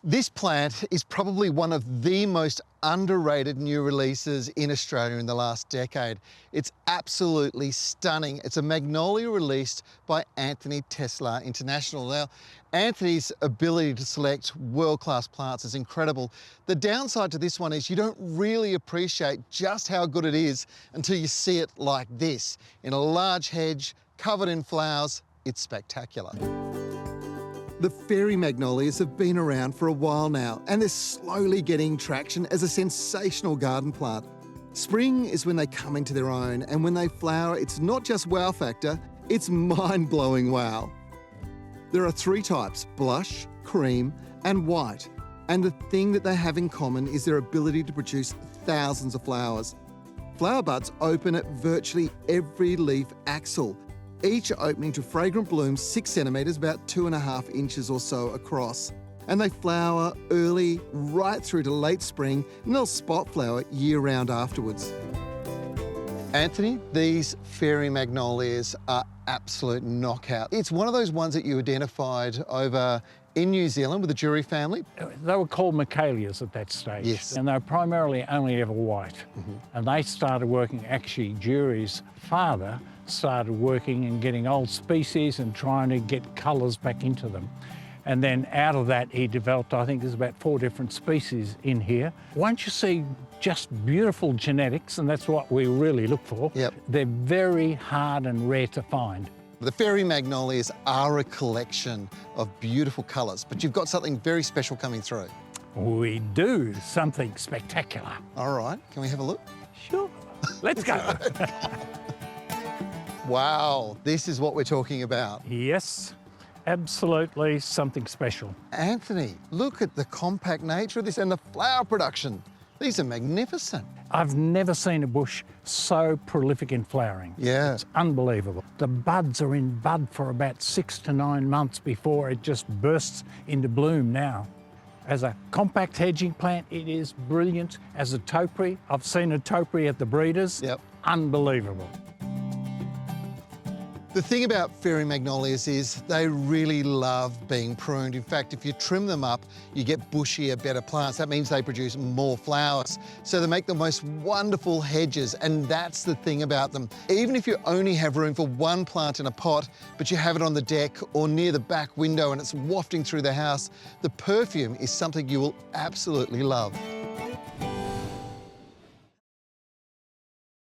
This plant is probably one of the most underrated new releases in Australia in the last decade. It's absolutely stunning. It's a magnolia released by Anthony Tesla International. Now, Anthony's ability to select world-class plants is incredible. The downside to this one is you don't really appreciate just how good it is until you see it like this. In a large hedge, covered in flowers, it's spectacular. The fairy magnolias have been around for a while now, and they're slowly getting traction as a sensational garden plant. Spring is when they come into their own, and when they flower, it's not just wow factor, it's mind-blowing wow. There are three types: blush, cream, and white. And the thing that they have in common is their ability to produce thousands of flowers. Flower buds open at virtually every leaf axil, each opening to fragrant blooms 6 centimetres, about 2.5 inches or so across. And they flower early, right through to late spring, and they'll spot flower year-round afterwards. Anthony, these fairy magnolias are absolute knockout. It's one of those ones that you identified over in New Zealand with the jury family. They were called Michaelias at that stage. Yes. And they were primarily only ever white. And they started working, actually, Jury's father started working and getting old species and trying to get colours back into them. And then out of that, he developed, I think there's about 4 different species in here. Once you see just beautiful genetics, and that's what we really look for, they're very hard and rare to find. The fairy magnolias are a collection of beautiful colours, but you've got something very special coming through. We do, something spectacular. All right, can we have a look? Sure, let's go. Wow, this is what we're talking about. Yes, absolutely something special. Anthony, look at the compact nature of this and the flower production. These are magnificent. I've never seen a bush so prolific in flowering. Yeah. It's unbelievable. The buds are in bud for about 6 to 9 months before it just bursts into bloom now. As a compact hedging plant, it is brilliant. As a topiary, I've seen a topiary at the breeders. Yep. Unbelievable. The thing about fairy magnolias is they really love being pruned. In fact, if you trim them up, you get bushier, better plants. That means they produce more flowers. So they make the most wonderful hedges, and that's the thing about them. Even if you only have room for one plant in a pot, but you have it on the deck or near the back window and it's wafting through the house, the perfume is something you will absolutely love.